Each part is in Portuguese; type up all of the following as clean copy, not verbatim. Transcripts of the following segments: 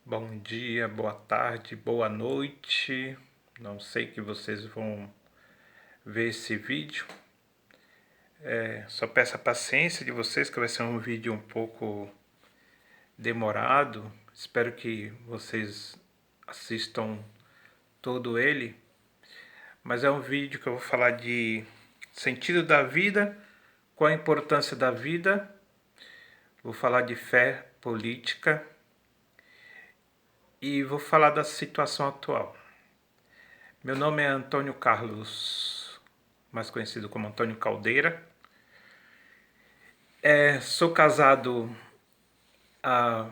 Bom dia, boa tarde, boa noite. Não sei que vocês vão ver esse vídeo. Só peço a paciência de vocês que vai ser um vídeo um pouco demorado. Espero que vocês assistam todo ele. Mas é um vídeo que eu vou falar de sentido da vida, qual a importância da vida. Vou falar de fé, política e vou falar da situação atual. Meu nome é Antônio Carlos, mais conhecido como Antônio Caldeira. Sou casado há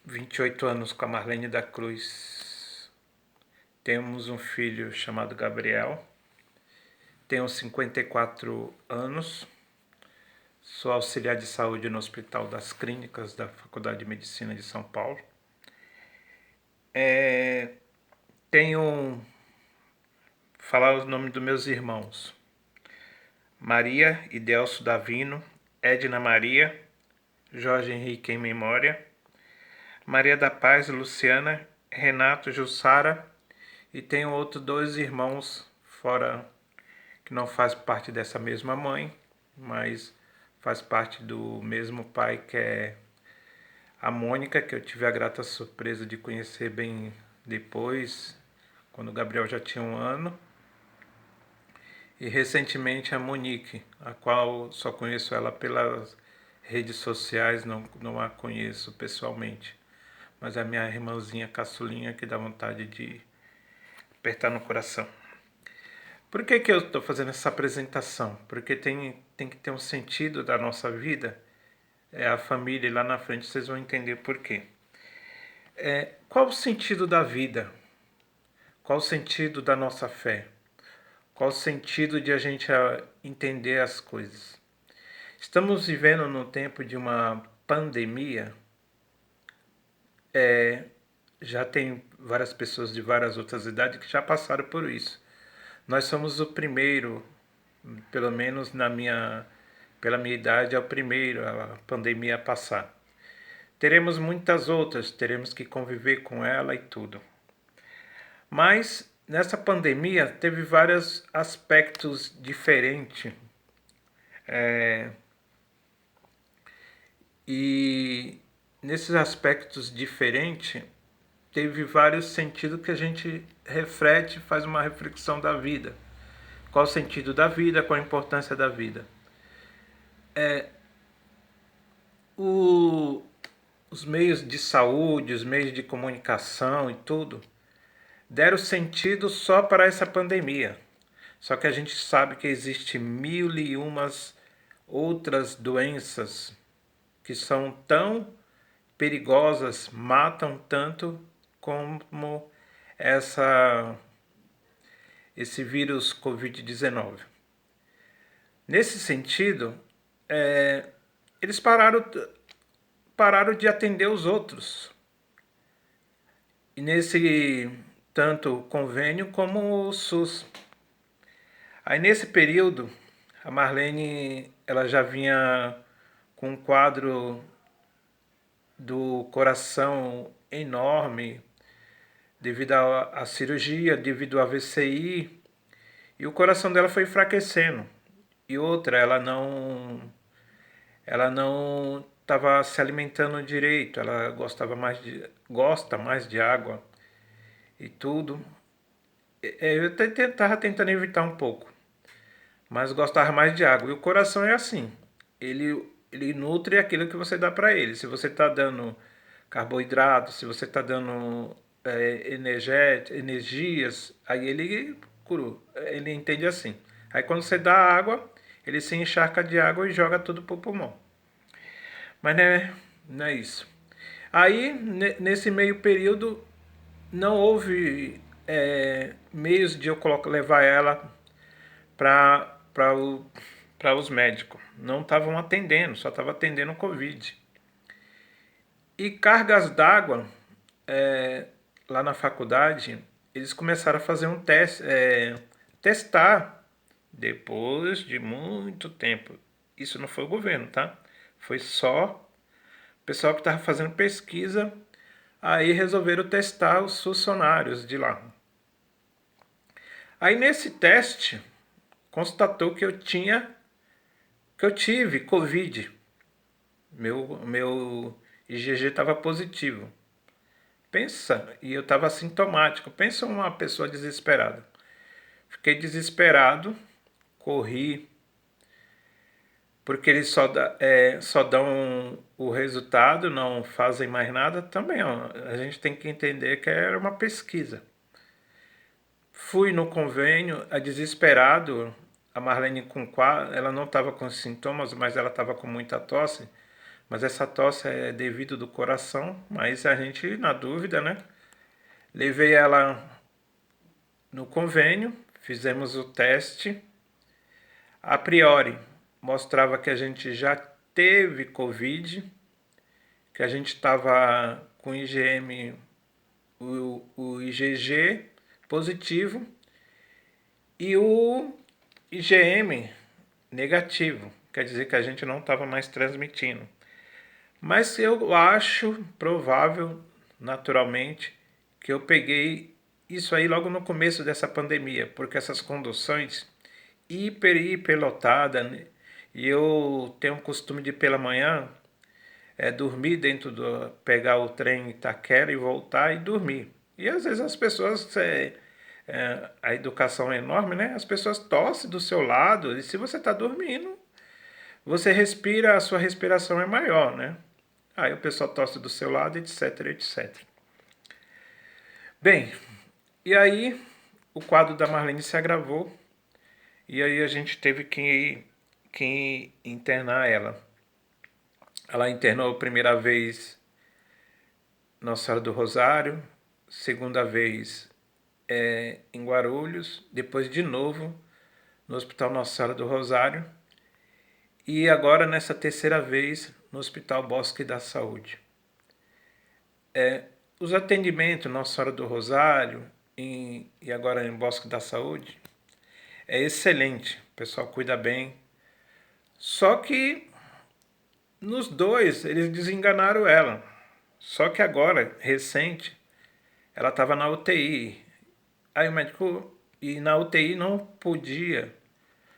28 anos com a Marlene da Cruz. Temos um filho chamado Gabriel. Tenho 54 anos. Sou auxiliar de saúde no Hospital das Clínicas da Faculdade de Medicina de São Paulo. Falar o nome dos meus irmãos: Maria Idelso Davino, Edna Maria, Jorge Henrique em memória, Maria da Paz, Luciana, Renato, Jussara, e tenho outros dois irmãos fora que não faz parte dessa mesma mãe, mas faz parte do mesmo pai, que é a Mônica, que eu tive a grata surpresa de conhecer bem depois, quando o Gabriel já tinha 1 ano. E recentemente a Monique, a qual só conheço ela pelas redes sociais, não a conheço pessoalmente. Mas é a minha irmãzinha caçulinha que dá vontade de apertar no coração. Por que eu estou fazendo essa apresentação? Porque tem que ter um sentido da nossa vida. É a família, e lá na frente vocês vão entender por quê. Qual o sentido da vida? Qual o sentido da nossa fé? Qual o sentido de a gente entender as coisas? Estamos vivendo num tempo de uma pandemia. Já tem várias pessoas de várias outras idades que já passaram por isso. Nós somos o primeiro, pelo menos pela minha idade, é o primeiro a pandemia a passar. Teremos muitas outras, teremos que conviver com ela e tudo. Mas nessa pandemia teve vários aspectos diferentes. E nesses aspectos diferentes, teve vários sentidos que a gente reflete, faz uma reflexão da vida. Qual o sentido da vida, qual a importância da vida. Os meios de saúde, os meios de comunicação e tudo, deram sentido só para essa pandemia. Só que a gente sabe que existe mil e umas outras doenças que são tão perigosas, matam tanto como esse vírus Covid-19. Nesse sentido, eles pararam de atender os outros. E nesse tanto o convênio como o SUS. Aí nesse período, a Marlene ela já vinha com um quadro do coração enorme devido à cirurgia, devido ao AVCI, e o coração dela foi enfraquecendo. E outra, ela não estava se alimentando direito, ela gosta mais de água e tudo. Eu até estava tentando evitar um pouco, mas gostava mais de água. E o coração é assim, ele nutre aquilo que você dá para ele. Se você está dando carboidrato, se você está dando energias, aí ele entende assim. Aí quando você dá água, ele se encharca de água e joga tudo pro pulmão. Mas não é isso. Aí, nesse meio período, não houve meios de eu levar ela para os médicos. Não estavam atendendo, só estava atendendo o Covid. E cargas d'água, lá na faculdade, eles começaram a fazer um teste, testar, depois de muito tempo. Isso não foi o governo, tá? Foi só o pessoal que estava fazendo pesquisa Aí resolveram testar os funcionários de lá. Aí nesse teste constatou que eu tive Covid. Meu IgG estava positivo. Pensa, e eu estava assintomático. Pensa uma pessoa desesperada. Fiquei desesperado, corri, porque eles só dão o resultado, não fazem mais nada. Também, ó, a gente tem que entender que era uma pesquisa. Fui no convênio, desesperado. A Marlene ela não estava com sintomas, mas ela estava com muita tosse. Mas essa tosse é devido do coração, mas a gente, na dúvida, né? Levei ela no convênio, fizemos o teste. A priori, mostrava que a gente já teve Covid, que a gente estava com IgM, o IgG positivo e o IgM negativo. Quer dizer que a gente não estava mais transmitindo. Mas eu acho provável, naturalmente, que eu peguei isso aí logo no começo dessa pandemia, porque essas conduções hiperlotada, né? E eu tenho o costume de pela manhã dormir pegar o trem em Itaquera e voltar e dormir. E às vezes as pessoas, a educação é enorme, né? As pessoas tossem do seu lado e se você está dormindo, você respira, a sua respiração é maior, né? Aí o pessoal tosse do seu lado, etc, etc. Bem, e aí o quadro da Marlene se agravou e aí a gente teve que internar ela. Ela internou a primeira vez Nossa Senhora do Rosário, segunda vez em Guarulhos, depois de novo no Hospital Nossa Senhora do Rosário e agora nessa terceira vez no Hospital Bosque da Saúde. Os atendimentos Nossa Senhora do Rosário e agora em Bosque da Saúde é excelente, o pessoal cuida bem. Só que nos dois eles desenganaram ela. Só que agora, recente, ela estava na UTI. Aí o médico, e na UTI não podia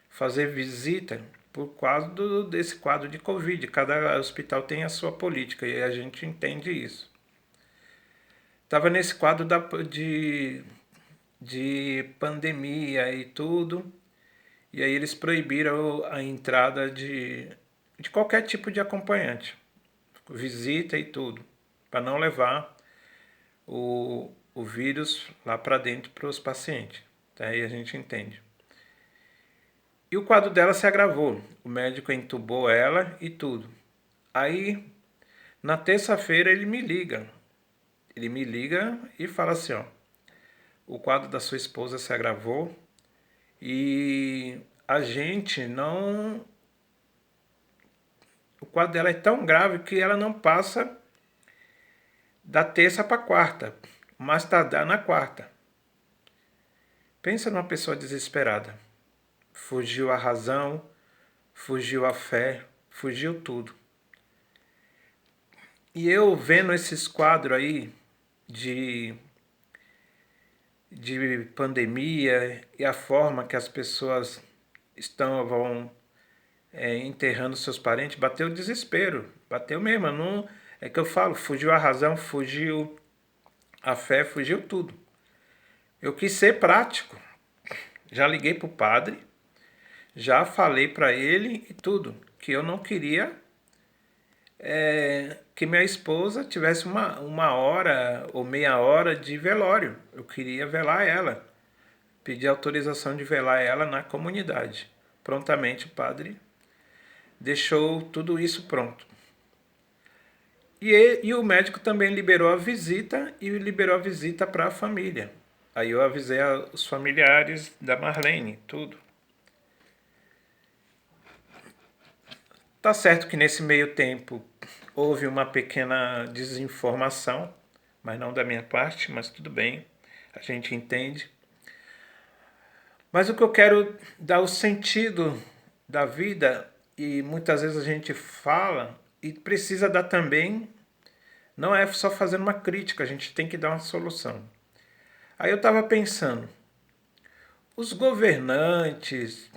fazer visita por causa desse quadro de Covid. Cada hospital tem a sua política e a gente entende isso. Estava nesse quadro de pandemia e tudo, e aí eles proibiram a entrada de qualquer tipo de acompanhante, visita e tudo, para não levar o vírus lá para dentro para os pacientes. Aí a gente entende. E o quadro dela se agravou. O médico entubou ela e tudo. Aí, na terça-feira, ele me liga. Ele me liga e fala assim, ó, o quadro da sua esposa se agravou e a gente não... O quadro dela é tão grave que ela não passa da terça para quarta, mas tardar na quarta. Pensa numa pessoa desesperada. Fugiu a razão, fugiu a fé, fugiu tudo. E eu vendo esses quadros aí de pandemia e a forma que as pessoas vão enterrando seus parentes, bateu o desespero, bateu mesmo. Não, é que eu falo, fugiu a razão, fugiu a fé, fugiu tudo. Eu quis ser prático, já liguei pro padre, já falei para ele e tudo, que eu não queria que minha esposa tivesse uma hora ou meia hora de velório. Eu queria velar ela, pedir autorização de velar ela na comunidade. Prontamente o padre deixou tudo isso pronto. E o médico também liberou a visita e liberou a visita para a família. Aí eu avisei os familiares da Marlene, tudo. Tá certo que nesse meio tempo houve uma pequena desinformação, mas não da minha parte, mas tudo bem, a gente entende. Mas o que eu quero dar o sentido da vida, e muitas vezes a gente fala e precisa dar também Não é só fazendo uma crítica, a gente tem que dar uma solução. Aí eu estava pensando, os governantes,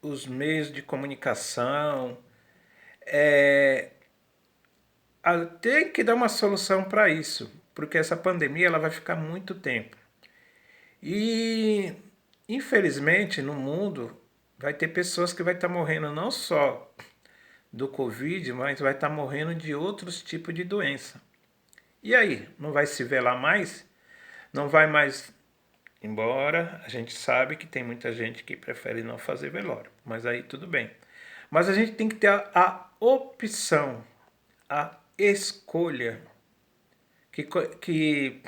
os meios de comunicação, tem que dar uma solução para isso, porque essa pandemia ela vai ficar muito tempo. E, infelizmente, no mundo vai ter pessoas que vai estar morrendo não só do Covid, mas vai estar morrendo de outros tipos de doença. E aí, não vai se velar mais? Não vai mais, embora a gente sabe que tem muita gente que prefere não fazer velório, mas aí tudo bem. Mas a gente tem que ter a opção, a escolha, que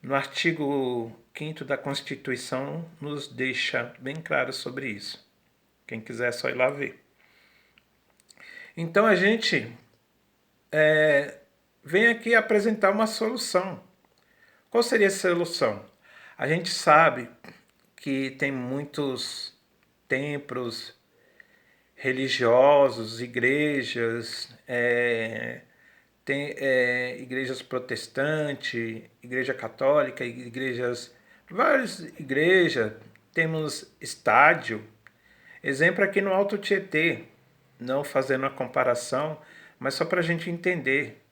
no artigo 5º da Constituição nos deixa bem claro sobre isso. Quem quiser é só ir lá ver. Então a gente vem aqui apresentar uma solução. Qual seria a solução? A gente sabe que tem muitos templos religiosos, igrejas, tem igrejas protestantes, igreja católica, várias igrejas, temos estádio. Exemplo aqui no Alto Tietê, não fazendo a comparação, mas só para a gente entender.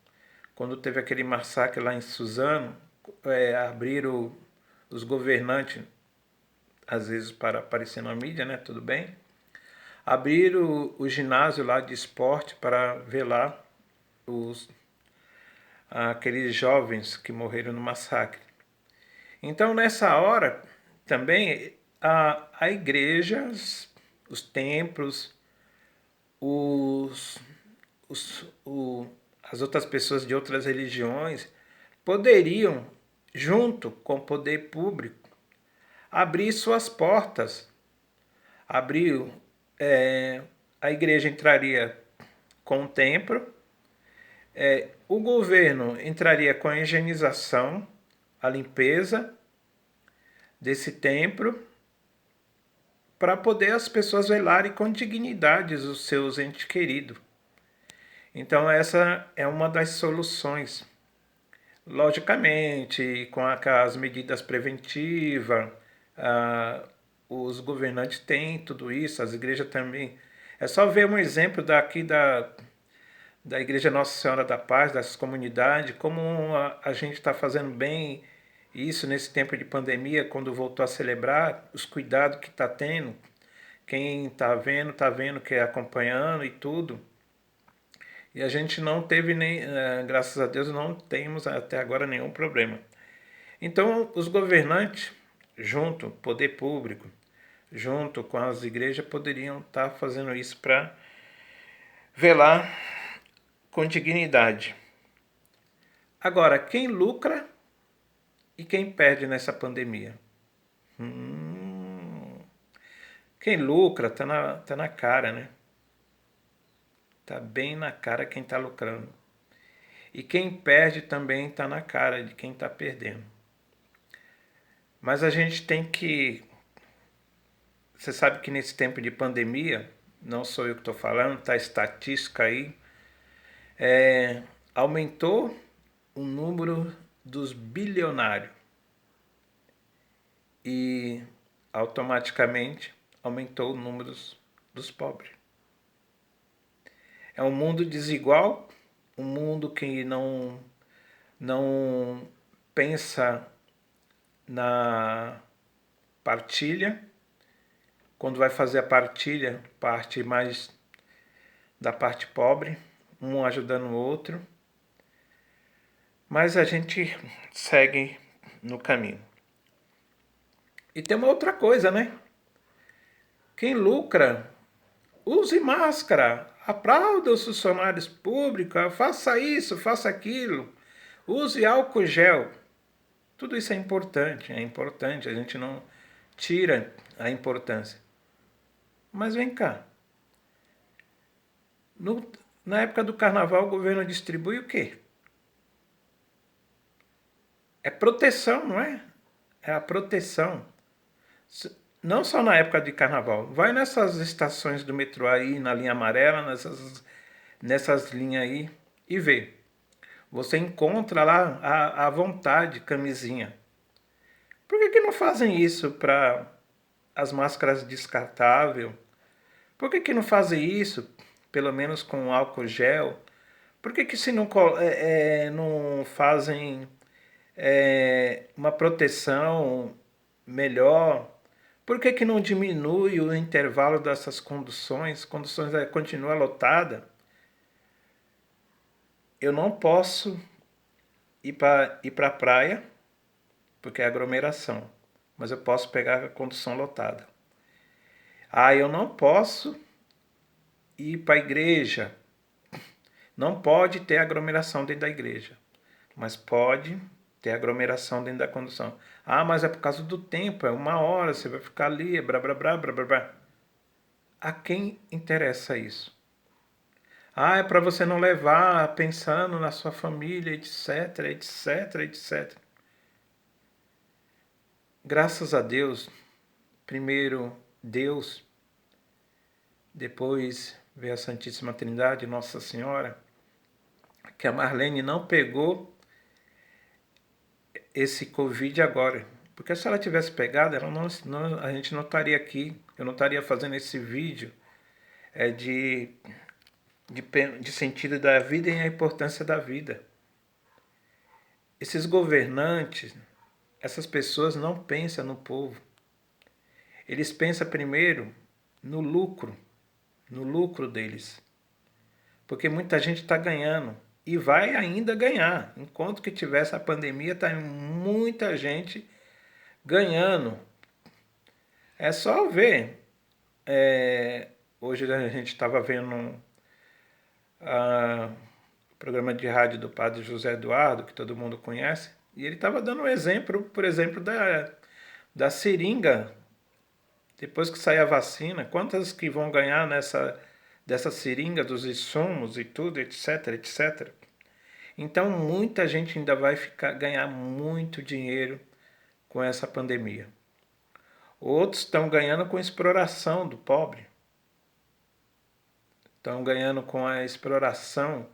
Quando teve aquele massacre lá em Suzano, abriram os governantes, às vezes para aparecer na mídia, né? Tudo bem. Abriram o ginásio lá de esporte para ver lá aqueles jovens que morreram no massacre. Então, nessa hora, também a igrejas, os templos, as outras pessoas de outras religiões poderiam, junto com o poder público, abrir suas portas. A igreja entraria com o templo, o governo entraria com a higienização, a limpeza desse templo, para poder as pessoas velarem com dignidade os seus entes queridos. Então essa é uma das soluções. Logicamente, com as medidas preventivas, os governantes têm tudo isso, as igrejas também. É só ver um exemplo daqui da Igreja Nossa Senhora da Paz, das comunidades, como a gente está fazendo bem isso nesse tempo de pandemia, quando voltou a celebrar, os cuidados que está tendo. Quem está vendo que é acompanhando e tudo. E a gente não teve nem, graças a Deus, não temos até agora nenhum problema. Então, os governantes, junto, poder público, junto com as igrejas, poderiam estar fazendo isso para velar com dignidade. Agora, quem lucra e quem perde nessa pandemia? Quem lucra tá na cara, né? Tá bem na cara quem tá lucrando. E quem perde também tá na cara de quem tá perdendo. Mas a gente tem que... Você sabe que nesse tempo de pandemia, não sou eu que estou falando, tá a estatística aí, aumentou o número dos bilionários. E automaticamente aumentou o número dos pobres. É um mundo desigual, um mundo que não pensa na partilha. Quando vai fazer a partilha, parte mais da parte pobre, um ajudando o outro. Mas a gente segue no caminho. E tem uma outra coisa, né? Quem lucra, use máscara, aplauda os funcionários públicos, faça isso, faça aquilo, use álcool gel. Tudo isso é importante, a gente não tira a importância. Mas vem cá, na época do carnaval o governo distribui o quê? É proteção, não é? É a proteção. Não só na época de carnaval. Vai nessas estações do metrô aí, na linha amarela, nessas linhas aí, e vê. Você encontra lá à vontade camisinha. Por que não fazem isso para as máscaras descartáveis? Por que não fazem isso, pelo menos com álcool gel? Por que se não fazem uma proteção melhor? Por que não diminui o intervalo dessas conduções? Conduções continua lotada. Eu não posso ir para a praia, porque é aglomeração, mas eu posso pegar a condução lotada. Eu não posso ir para a igreja. Não pode ter aglomeração dentro da igreja, mas pode ter aglomeração dentro da condução. Mas é por causa do tempo, é 1 hora, você vai ficar ali, blá blá blá blá blá blá. A quem interessa isso? É para você não levar pensando na sua família, etc, etc, etc. Graças a Deus, primeiro Deus, depois veio a Santíssima Trindade, Nossa Senhora, que a Marlene não pegou esse Covid agora. Porque se ela tivesse pegado, a gente não estaria aqui, eu não estaria fazendo esse vídeo de sentido da vida e a importância da vida. Esses governantes, essas pessoas não pensam no povo. Eles pensam primeiro no lucro deles. Porque muita gente está ganhando e vai ainda ganhar. Enquanto que tivesse a pandemia, está muita gente ganhando. É só ver. Hoje a gente estava vendo o programa de rádio do padre José Eduardo, que todo mundo conhece, e ele estava dando um exemplo, por exemplo, da seringa. Depois que sair a vacina, quantas que vão ganhar dessa seringa, dos insumos e tudo, etc, etc. Então muita gente ainda vai ganhar muito dinheiro com essa pandemia. Outros estão ganhando com a exploração do pobre. Estão ganhando com a exploração,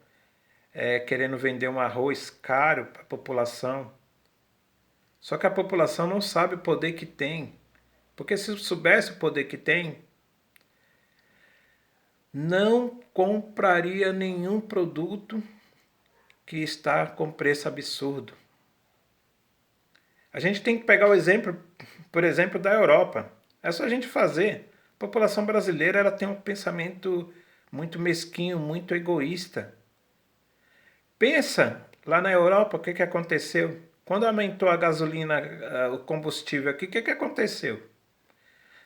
querendo vender um arroz caro para a população. Só que a população não sabe o poder que tem. Porque se soubesse o poder que tem, não compraria nenhum produto que está com preço absurdo. A gente tem que pegar o exemplo, por exemplo, da Europa. É só a gente fazer. A população brasileira ela tem um pensamento muito mesquinho, muito egoísta. Pensa, lá na Europa, o que aconteceu? Quando aumentou a gasolina, o combustível aqui, o que aconteceu?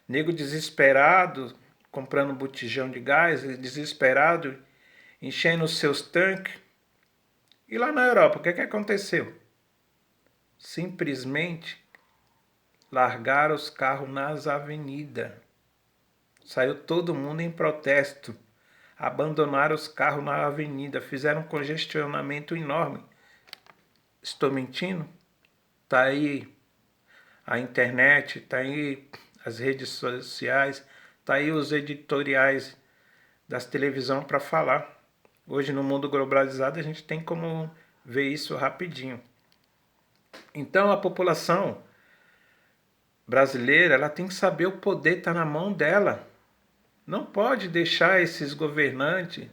Nego desesperado, comprando botijão de gás, desesperado, enchendo os seus tanques. E lá na Europa, o que aconteceu? Simplesmente largaram os carros nas avenidas. Saiu todo mundo em protesto. Abandonaram os carros na avenida, fizeram um congestionamento enorme. Estou mentindo? Está aí a internet, está aí as redes sociais, está aí os editoriais das televisões para falar. Hoje no mundo globalizado a gente tem como ver isso rapidinho. Então a população brasileira ela tem que saber o poder está na mão dela. Não pode deixar esses governantes,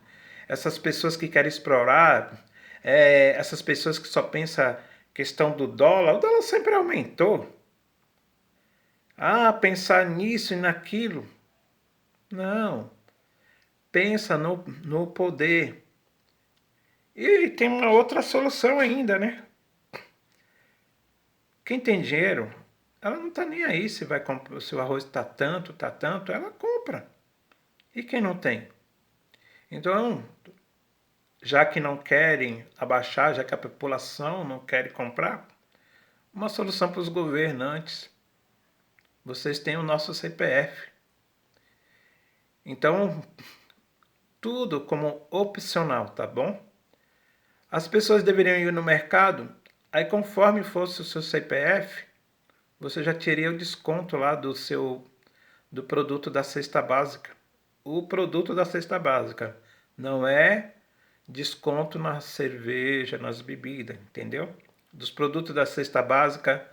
essas pessoas que querem explorar, essas pessoas que só pensam questão do dólar. O dólar sempre aumentou. Pensar nisso e naquilo. Não. Pensa no poder. E tem uma outra solução ainda, né? Quem tem dinheiro, ela não está nem aí se vai comprar, se o arroz está tanto, ela compra. E quem não tem? Então, já que não querem abaixar, já que a população não quer comprar, uma solução para os governantes. Vocês têm o nosso CPF. Então, tudo como opcional, tá bom? As pessoas deveriam ir no mercado, aí conforme fosse o seu CPF, você já teria o desconto lá do produto da cesta básica. O produto da cesta básica não é desconto na cerveja, nas bebidas, entendeu? Dos produtos da cesta básica,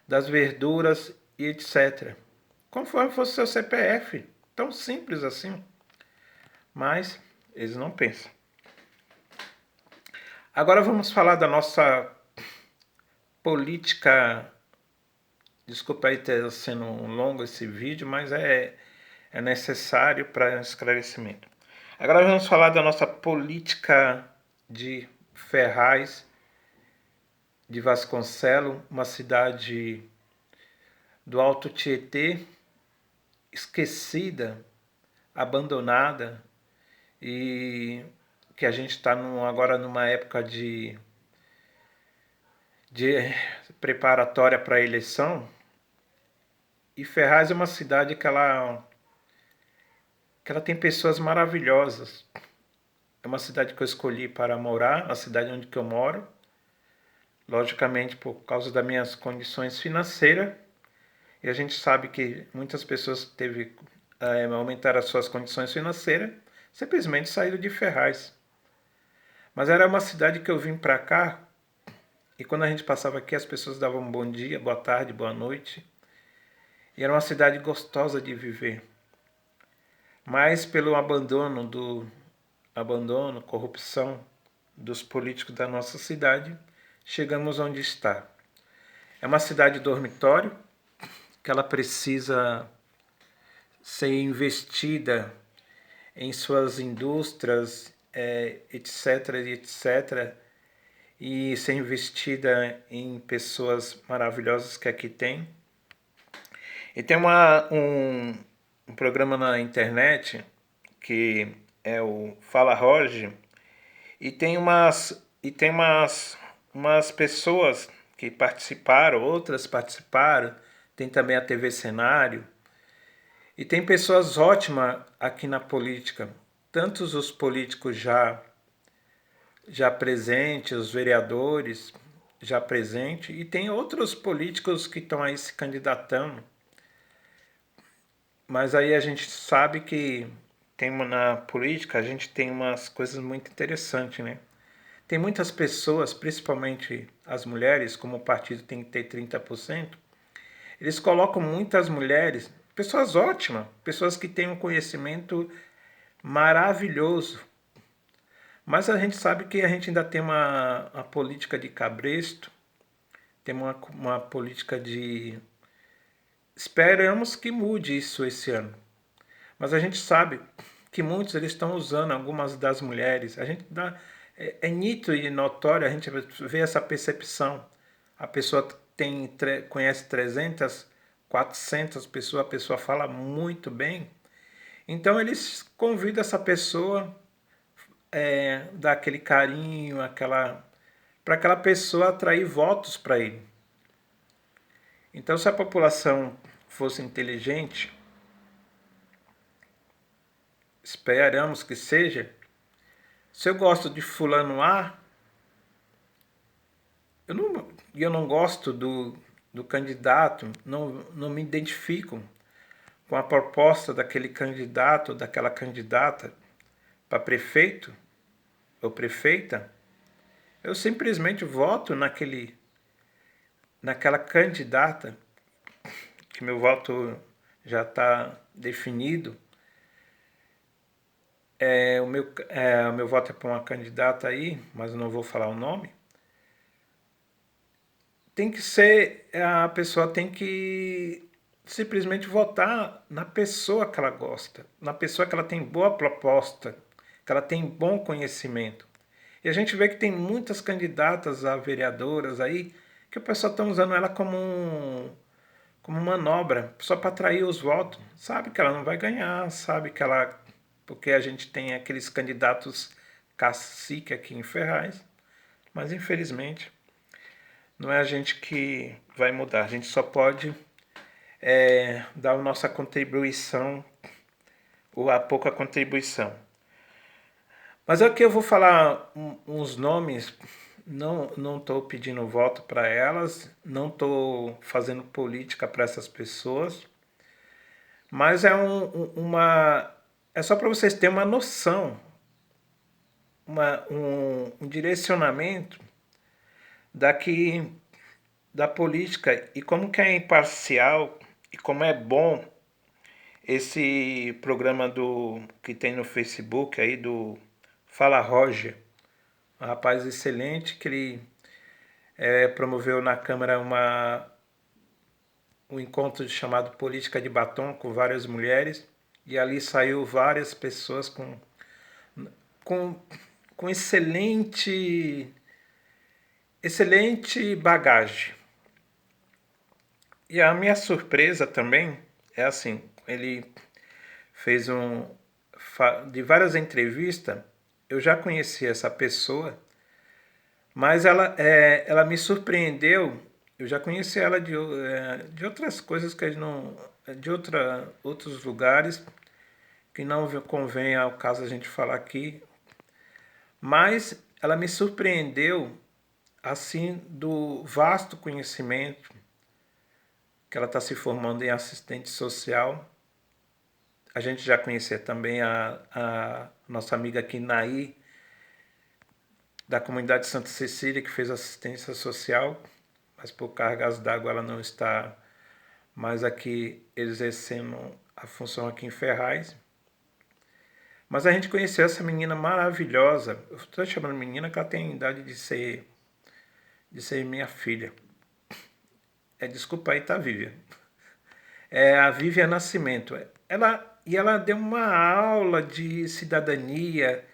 das verduras e etc. Conforme fosse seu CPF. Tão simples assim. Mas eles não pensam. Agora vamos falar da nossa política. Desculpa aí ter sendo longo esse vídeo, mas é necessário para esclarecimento. Agora vamos falar da nossa política de Ferraz de Vasconcelos, uma cidade do Alto Tietê, esquecida, abandonada, e que a gente está agora numa época de preparatória para a eleição. E Ferraz é uma cidade que ela tem pessoas maravilhosas. É uma cidade que eu escolhi para morar, a cidade onde que eu moro. Logicamente por causa das minhas condições financeiras. E a gente sabe que muitas pessoas teve aumentar as suas condições financeiras, simplesmente saíram de Ferraz. Mas era uma cidade que eu vim para cá, e quando a gente passava aqui as pessoas davam um bom dia, boa tarde, boa noite. E era uma cidade gostosa de viver. Mas pelo abandono, corrupção dos políticos da nossa cidade, chegamos onde está. É uma cidade dormitório, que ela precisa ser investida em suas indústrias, etc, etc, e ser investida em pessoas maravilhosas que aqui tem. E tem um programa na internet que é o Fala Roger, e tem umas pessoas que participaram, outras participaram, tem também a TV Cenário, e tem pessoas ótimas aqui na política, tantos os políticos já presentes, os vereadores já presentes, e tem outros políticos que estão aí se candidatando. Mas aí a gente sabe que na política a gente tem umas coisas muito interessantes, né? Tem muitas pessoas, principalmente as mulheres, como o partido tem que ter 30%, eles colocam muitas mulheres, pessoas ótimas, pessoas que têm um conhecimento maravilhoso. Mas a gente sabe que a gente ainda tem uma política de cabresto, tem uma política de... Esperamos que mude isso esse ano. Mas a gente sabe que muitos eles estão usando algumas das mulheres. A gente é nítido e notório, a gente vê essa percepção. A pessoa conhece 300, 400 pessoas, a pessoa fala muito bem. Então eles convidam essa pessoa, dar aquele carinho, para aquela pessoa atrair votos para ele. Então se a população fosse inteligente, esperamos que seja, se eu gosto de fulano A, eu não gosto do candidato, não me identifico com a proposta daquele candidato ou daquela candidata para prefeito ou prefeita, eu simplesmente voto naquela candidata, que meu voto já está definido. O meu voto é para uma candidata aí, mas eu não vou falar o nome. Tem que ser, a pessoa tem que simplesmente votar na pessoa que ela gosta, na pessoa que ela tem boa proposta, que ela tem bom conhecimento. E a gente vê que tem muitas candidatas a vereadoras aí, que o pessoal está usando ela como manobra, só para atrair os votos. Sabe que ela não vai ganhar, sabe que ela... Porque a gente tem aqueles candidatos cacique aqui em Ferraz, mas infelizmente não é a gente que vai mudar. A gente só pode dar a nossa contribuição, ou a pouca contribuição. Mas aqui eu vou falar uns nomes, não estou pedindo voto para elas, não estou fazendo política para essas pessoas, mas é só para vocês terem uma noção um direcionamento daqui da política e como que é imparcial e como é bom esse programa do que tem no Facebook aí do Fala Roger, um rapaz excelente que ele promoveu na Câmara um encontro chamado Política de Batom com várias mulheres e ali saiu várias pessoas com, com excelente bagagem. E a minha surpresa também é assim, ele fez de várias entrevistas, eu já conheci essa pessoa, mas ela me surpreendeu. Eu já conheci ela de outras coisas que não, outros lugares que não convém ao caso a gente falar aqui, mas ela me surpreendeu assim do vasto conhecimento que ela está se formando em assistente social. A gente já conhecia também a nossa amiga aqui, Naí, da comunidade Santa Cecília, que fez assistência social, mas por cargas d'água ela não está mais aqui exercendo a função aqui em Ferraz. Mas a gente conheceu essa menina maravilhosa. Eu estou chamando menina que ela tem a idade de ser minha filha. Desculpa aí, tá, Vivian? É a Vivian Nascimento. Ela deu uma aula de cidadania,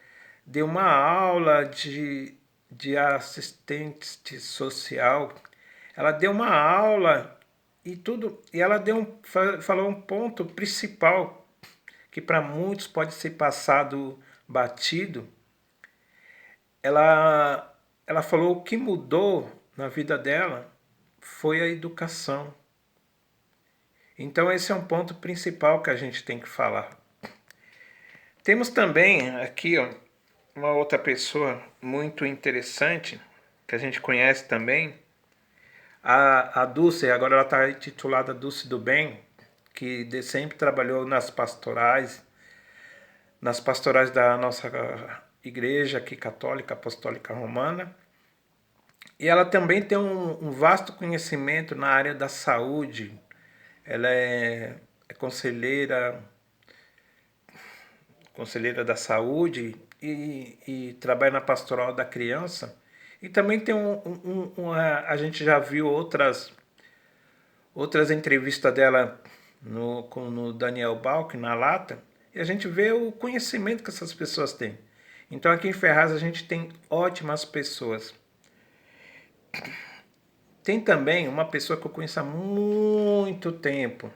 deu uma aula de assistente social, ela deu uma aula e tudo, e ela falou um ponto principal que para muitos pode ser passado batido. Ela falou o que mudou na vida dela foi a educação. Então esse é um ponto principal que a gente tem que falar. Temos também aqui uma outra pessoa muito interessante, que a gente conhece também, a Dulce, agora ela está intitulada Dulce do Bem, que sempre trabalhou nas pastorais da nossa igreja aqui católica, apostólica romana. E ela também tem um vasto conhecimento na área da saúde. Ela é conselheira da saúde e trabalha na pastoral da criança. E também tem a gente já viu outras entrevistas dela no Daniel Balk, na Lata, e a gente vê o conhecimento que essas pessoas têm. Então aqui em Ferraz a gente tem ótimas pessoas. Tem também uma pessoa que eu conheço há muito tempo.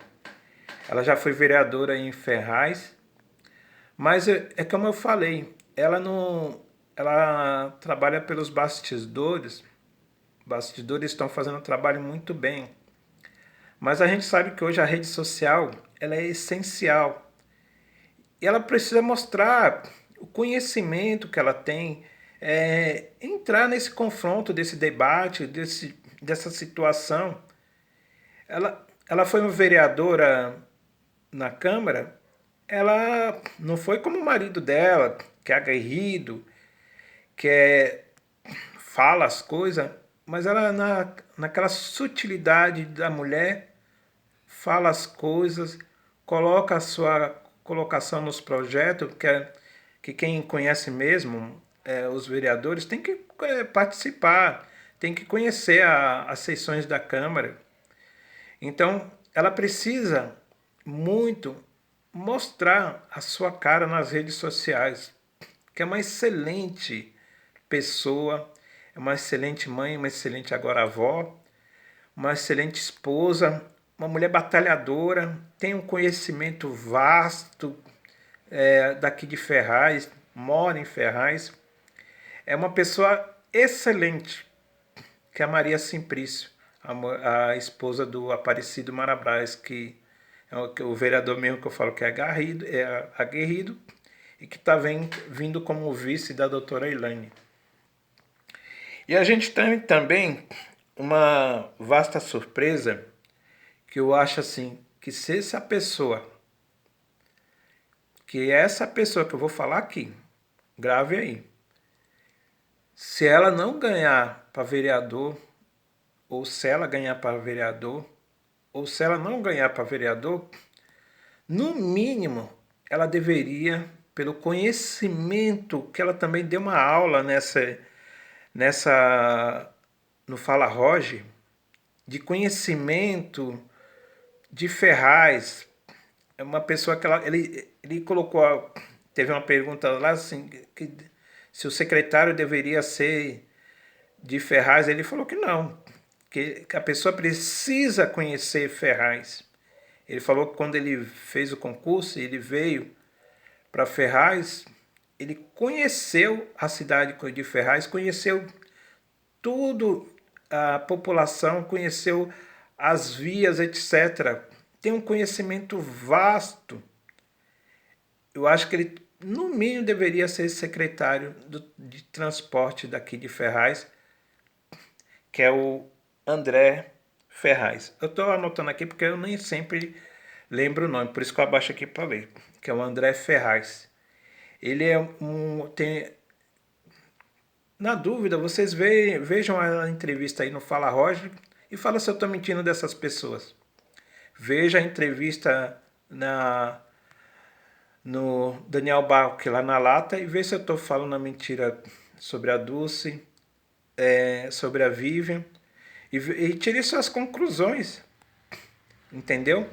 Ela já foi vereadora em Ferraz, mas é como eu falei, ela trabalha pelos bastidores. Bastidores estão fazendo um trabalho muito bem. Mas a gente sabe que hoje a rede social ela é essencial. E ela precisa mostrar o conhecimento que ela tem, entrar nesse confronto, desse debate, dessa situação. Ela foi uma vereadora na Câmara, ela não foi como o marido dela, que é aguerrido, fala as coisas, mas ela naquela sutilidade da mulher, fala as coisas, coloca a sua colocação nos projetos, que quem conhece mesmo os vereadores tem que participar, tem que conhecer as sessões da Câmara. Então, ela precisa muito mostrar a sua cara nas redes sociais, que é uma excelente pessoa, é uma excelente mãe, uma excelente agora avó, uma excelente esposa, uma mulher batalhadora, tem um conhecimento vasto daqui de Ferraz, mora em Ferraz. É uma pessoa excelente, que é a Maria Simplício, a esposa do Aparecido Marabras, que é o vereador mesmo que eu falo que é aguerrido e que está vindo como vice da doutora Elaine. E a gente tem também uma vasta surpresa que eu acho assim, que se essa pessoa, que é essa pessoa que eu vou falar aqui, grave aí, Se ela não ganhar para vereador, ou se ela ganhar para vereador, ou se ela não ganhar para vereador, no mínimo ela deveria, pelo conhecimento que ela também deu uma aula nessa no Fala Roge, de conhecimento de Ferraz. É uma pessoa que ele colocou, teve uma pergunta lá assim, que se o secretário deveria ser de Ferraz, ele falou que não, que a pessoa precisa conhecer Ferraz. Ele falou que quando ele fez o concurso, ele veio para Ferraz, ele conheceu a cidade de Ferraz, conheceu tudo, a população, conheceu as vias, etc. Tem um conhecimento vasto. Eu acho que ele, no mínimo, deveria ser secretário de transporte daqui de Ferraz, que é o André Ferraz. Eu estou anotando aqui porque eu nem sempre lembro o nome, por isso que eu abaixo aqui para ler, que é o André Ferraz. Ele é na dúvida, vocês vejam a entrevista aí no Fala Roger e fala se eu estou mentindo dessas pessoas. Veja a entrevista no Daniel Bach lá na Lata e veja se eu estou falando a mentira sobre a Dulce, sobre a Vivian, e tire suas conclusões, entendeu?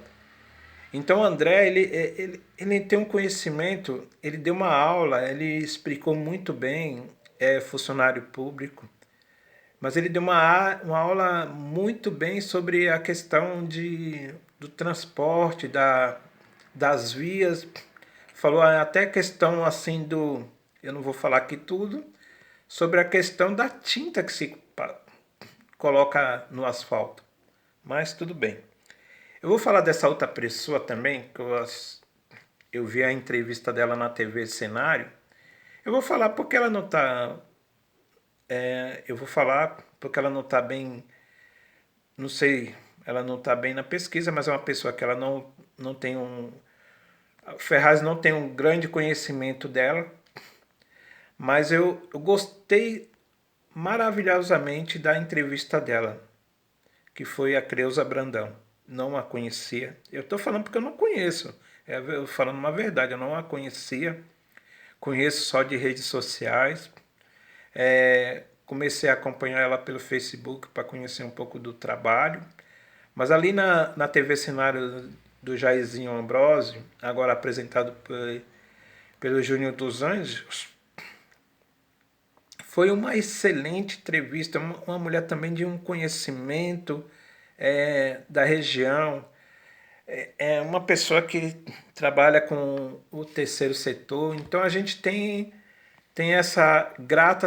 Então o André, ele tem um conhecimento, ele deu uma aula, ele explicou muito bem, é funcionário público, mas ele deu uma aula muito bem sobre a questão do transporte, das vias, falou até questão assim eu não vou falar aqui tudo, sobre a questão da tinta que se coloca no asfalto, mas tudo bem. Eu vou falar dessa outra pessoa também, que eu vi a entrevista dela na TV Cenário. Eu vou falar porque ela não está. Eu vou falar porque ela não está bem. Não sei, ela não está bem na pesquisa, mas é uma pessoa que ela não tem um. Ferraz não tem um grande conhecimento dela, mas eu gostei maravilhosamente da entrevista dela, que foi a Creuza Brandão. Não a conhecia. Eu estou falando porque eu não conheço. Eu falando uma verdade, eu não a conhecia. Conheço só de redes sociais. Comecei a acompanhar ela pelo Facebook para conhecer um pouco do trabalho. Mas ali na TV Cenário do Jairzinho Ambrosio, agora apresentado pelo Júnior dos Anjos, foi uma excelente entrevista. Uma mulher também de um conhecimento da região. É uma pessoa que trabalha com o terceiro setor. Então a gente tem essa grata